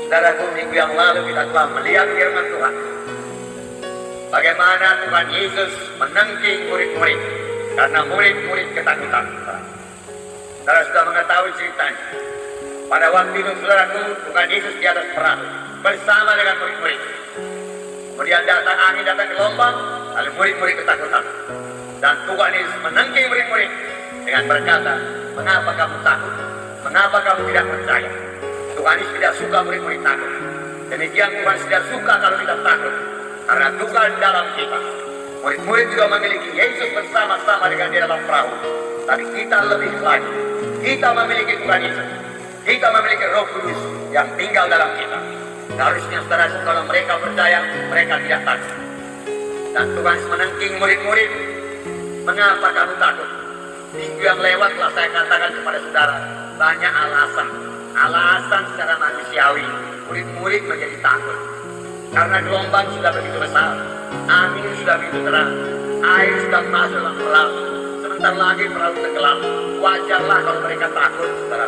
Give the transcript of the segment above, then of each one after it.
Saudaraku, minggu yang lalu kita telah melihat firman Tuhan. Bagaimana Tuhan Yesus menengking murid-murid karena murid-murid ketakutan. Saudara sudah mengetahui ceritanya. Pada waktu itu, saudaraku, Tuhan Yesus di atas perahu bersama dengan murid-murid. Kemudian datang angin, datang gelombang, lalu murid-murid ketakutan. Dan Tuhan Yesus menengking murid-murid dengan berkata, "Mengapa kamu takut? Mengapa kamu tidak percaya?" Tuhan Yesus tidak suka murid-murid takut. Demikian Tuhan tidak suka kalau kita takut. Karena Tuhan dalam kita. Murid-murid juga memiliki Yesus bersama-sama dengan dia dalam perahu. Tapi kita lebih lagi. Kita memiliki Tuhan Yesus. Kita memiliki Roh Kudus yang tinggal dalam kita. Harusnya saudara, kalau mereka percaya, mereka tidak takut. Dan Tuhan menengking murid-murid. Mengapa kamu takut? Minggu yang lewat telah saya katakan kepada saudara, banyak alasan. Alasan secara manusiawi, murid-murid menjadi takut. Karena gelombang sudah begitu besar, angin sudah begitu terang, air sudah masuk dalam perahu. Sebentar lagi perahu tenggelam. Wajarlah kalau mereka takut, saudara.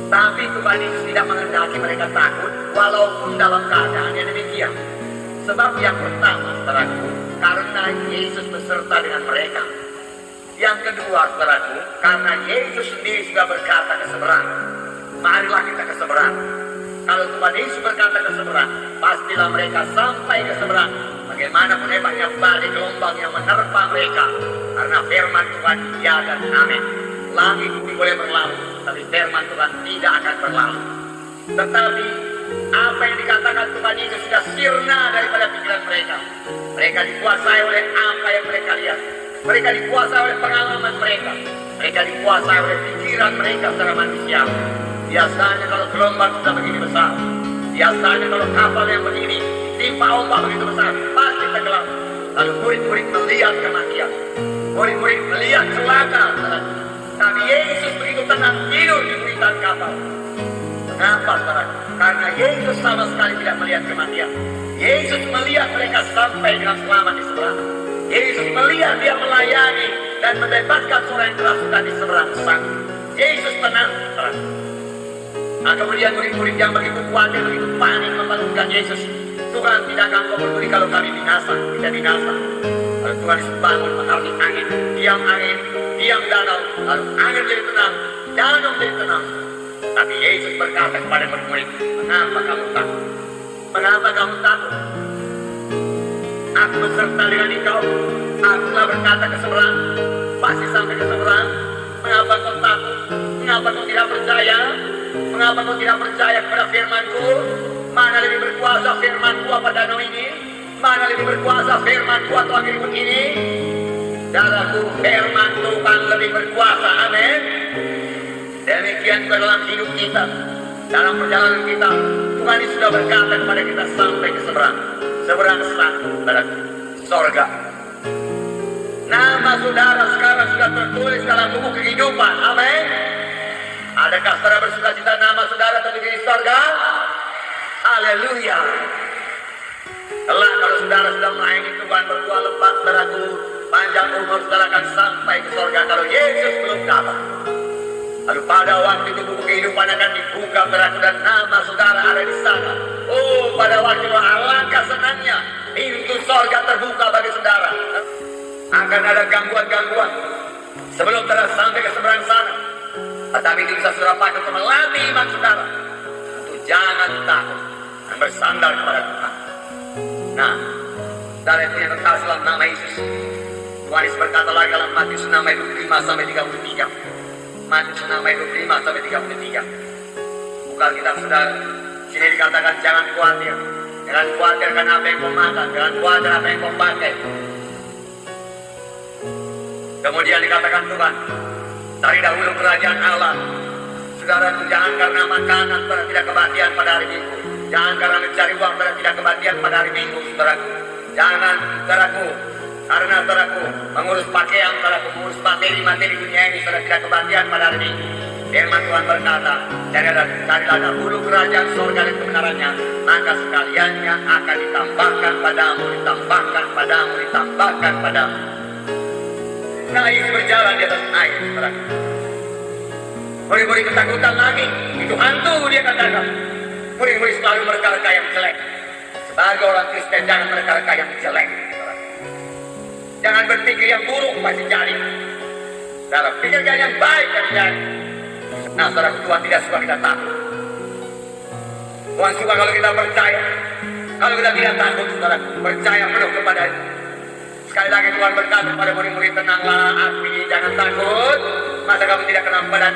Tapi Tuhan Yesus tidak menghendaki mereka takut, walaupun dalam keadaan yang demikian. Sebab yang pertama, saudaraku, karena Yesus beserta dengan mereka. Yang kedua, saudaraku, karena Yesus sendiri sudah berkata ke seberang. Marilah kita ke seberang. Kalau Tuhan Yesus berkata ke seberang, pastilah mereka sampai ke seberang. Bagaimanapun hebatnya badai gelombang yang menerpa mereka. Karena firman Tuhan ya dan amin. Langit bumi boleh berlalu, tapi firman Tuhan tidak akan berlalu. Tetapi apa yang dikatakan Tuhan Yesus sudah sirna daripada pikiran mereka. Mereka dikuasai oleh apa yang mereka lihat. Mereka dikuasai oleh pengalaman mereka. Mereka dikuasai oleh pikiran mereka secara manusia. Biasanya kalau gelombang sudah begini besar, biasanya kalau kapal yang begini timpa ombak begitu besar, pasti tenggelam. Lalu murid-murid melihat kematian, murid-murid melihat celaka. Tapi Yesus begitu tenang tidur di buritan kapal. Kenapa, saudara? Karena Yesus sama sekali tidak melihat kematian. Yesus melihat mereka sampai dengan selamat di seberang. Yesus melihat dia melayani dan membebaskan orang yang kerasukan di seberang sana. Yesus tenang, saudara. Nah, kemudian murid-murid yang begitu khawatir, begitu panik membangunkan Yesus. Tuhan, tidak akan kau peduli kalau kami binasa, tidak binasa. Lalu Tuhan Yesus bangun menghadapi angin, diam danau, lalu angin jadi tenang, danau jadi tenang. Tapi Yesus berkata kepada murid-murid, "Mengapa kamu takut? Mengapa kamu takut? Aku beserta dengan engkau. Aku telah berkata ke seberang, pasti sampai ke seberang. Mengapa kau takut? Mengapa kau tidak percaya? Mengapa kau tidak percaya kepada firman-Ku? Mana lebih berkuasa firman-Ku apa danau ini? Mana lebih berkuasa firman-Ku atau angin ini?" Saudaraku, firman Tuhan lebih berkuasa. Amin. Demikian juga dalam hidup kita, dalam perjalanan kita, Tuhan ini sudah berkata kepada kita sampai ke seberang. Seberang sana, sorga. Nama saudara sekarang sudah tertulis dalam buku kehidupan. Amin. Adakah saudara bersuka cita nama saudara tertulis di sorga? Haleluya. Kelak kalau saudara sudah melayani Tuhan berbuah lebat, saudaraku, panjang umur saudara akan sampai ke sorga kalau Yesus belum datang. Lalu pada waktu itu buku kehidupan akan dibuka, saudaraku, dan nama saudara ada di sana. Oh, pada waktu itu alangkah senangnya pintu sorga terbuka bagi saudara. Akan ada gangguan-gangguan sebelum saudara sampai ke seberang sana. Tetapi itu bisa saudara pakai untuk melatih iman saudara. Untuk jangan takut dan bersandar kepada Tuhan. Nah, saudara itu yang terkasih dalam nama Yesus. Tuhan Yesus berkata lagi dalam Matius 6 ayat 25 sampai 33. Matius 6 ayat 25 sampai 33. Buka kitab saudara. Sini dikatakan jangan khawatir. Jangan khawatir karena apa yang kau makan. Jangan khawatir apa yang kau pakai. Kemudian dikatakan Tuhan, cari dahulu kerajaan Allah. Saudara, jangan karena makanan saudara tidak kebahagiaan pada hari Minggu. Jangan karena mencari uang saudara tidak kebahagiaan pada hari Minggu, saudaraku. Jangan, saudaraku, karena saudaraku mengurus pakaian, saudaraku, mengurus materi dunia ini saudara tidak kebahagiaan pada hari Minggu. Firman Tuhan berkata, carilah dahulu kerajaan surga dan kebenarannya, maka sekaliannya akan ditambahkan padamu, ditambahkan padamu, ditambahkan padamu. Nah, Yesus berjalan di atas air, saudara. Murid-murid ketakutan lagi, itu hantu dia katakan. Murid-murid selalu mereka-reka yang jelek. Sebagai orang Kristen jangan mereka-reka yang jelek. Jangan berpikir yang buruk pasti jadi. Dalam pikirkan yang baik pasti jadi. Nah, saudara, Tuhan tidak suka kita takut. Tuhan suka kalau kita percaya. Kalau kita tidak takut, saudara, percaya penuh kepada-Nya. Sekali lagi Tuhan berkata kepada murid-murid, tenanglah api, jangan takut. Masa kamu tidak kenal badan?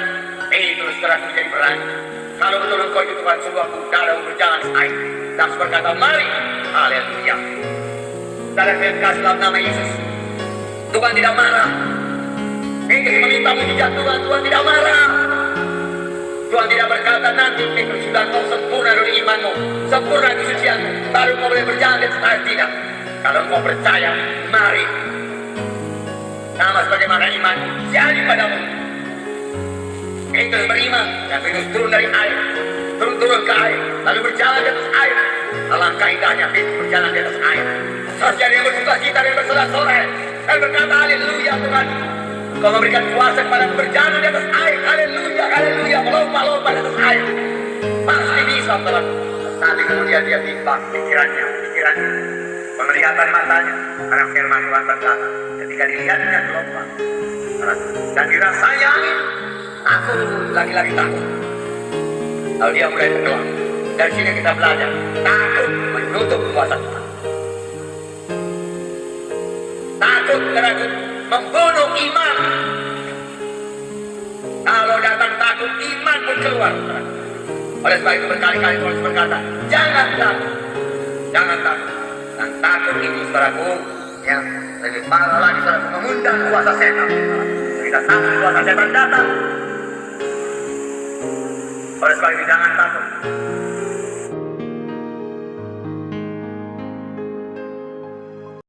Terus terang menjadi berani. Kalau betul engkau itu Tuhan sebuah udara berjalan air. Dan berkata, mari, haleluya. Saudara, saya kasih dalam nama Yesus. Tuhan tidak marah. Petrus meminta mujizat Tuhan, Tuhan tidak marah. Tuhan tidak berkata nanti Petrus sudah kau sempurna dari imanmu, sempurna kesucianmu, baru kau boleh berjalan di atas air. Tidak. Kalau kau percaya, mari. Sama sebagaimana imanmu jadi padamu. Petrus beriman dan Petrus turun dari air, turun ke air, lalu berjalan di atas air. Alangkah indahnya Petrus berjalan di atas air. Saudara yang bersuka cita dan bersorak-sorai dan berkata, haleluya Tuhan, kau memberikan kuasa kepada berjalan di atas air. Haleluya, haleluya, melompat-lompat di atas air. Pasti bisa, Tuhan. Nanti kemudian dia timbang pikirannya, penglihatan matanya, karena firman Tuhan berkata, ketika dilihatnya melompat dan dirasanya angin, takut, lagi-lagi takut. Lalu dia mulai berdoa. Dari sini kita belajar, takut menutup kuasa Tuhan. Takut membunuh iman. Kalau datang takut, iman pun keluar. Oleh sebab itu berkali-kali Tuhan berkata, jangan takut, jangan takut. Dan takut itu, saudaraku, yang lebih parah lagi, saudaraku, mengundang kuasa setan. Kita takut kuasa setan datang. Oleh sebab itu jangan takut.